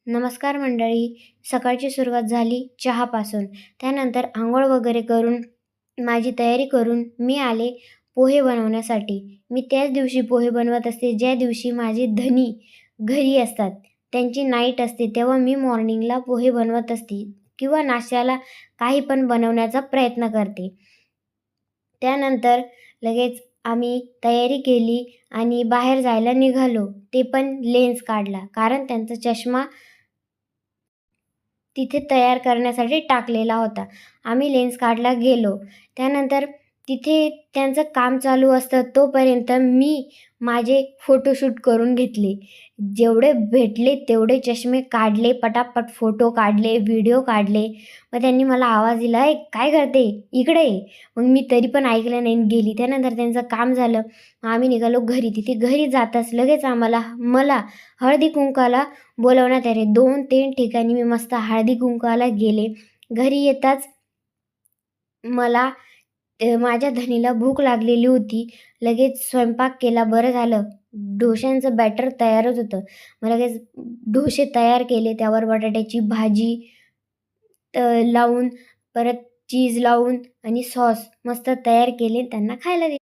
नमस्कार मंडळी. सकाळची सुरुवात झाली चहापासून. त्यानंतर अंघोळ वगैरे करून माझी तयारी करून मी आले पोहे बनवण्यासाठी. मी त्याच दिवशी पोहे बनवत असते ज्या दिवशी माझे धनी घरी असतात. त्यांची नाईट असते तेव्हा मी मॉर्निंगला पोहे बनवत असते किंवा नाश्त्याला काही पण बनवण्याचा प्रयत्न करते. त्यानंतर लगेच आम्ही तयारी केली आणि बाहेर जायला निघालो. ते पण लेन्स काढला कारण त्यांचा चष्मा तिथे तयार करण्यासाठी टाकलेला होता. आम्ही लेन्स काढला गेलो. त्यानंतर तिथे त्यांचं काम चालू असतं तोपर्यंत मी माझे फोटोशूट करून घेतले. जेवढे भेटले तेवढे चष्मे काढले, पटापट फोटो काढले, व्हिडिओ काढले. मग त्यांनी मला आवाज दिला, "ए काय करते? इकडे ये." मग मी तरी पण ऐकलं नाही आणि गेली. त्यानंतर त्यांचं काम झालं. आम्ही निघालो घरी. तिथे घरी जाताच लगेच मला हळदी-कुंकवाला बोलवण्यात आले. 2-3 ठिकाणी मी मस्त हळदी-कुंकवाला गेले. घरी येताच मला माझ्या धनीला भूक लागलेली होती. लगेच स्वयंपाक केला. बरं झालं डोश्यांचं बॅटर तयारच होतं. मग लगेच डोसे तयार केले. त्यावर बटाट्याची भाजी लावून, परत चीज लावून आणि सॉस मस्त तयार केले. त्यांना खायला दिले.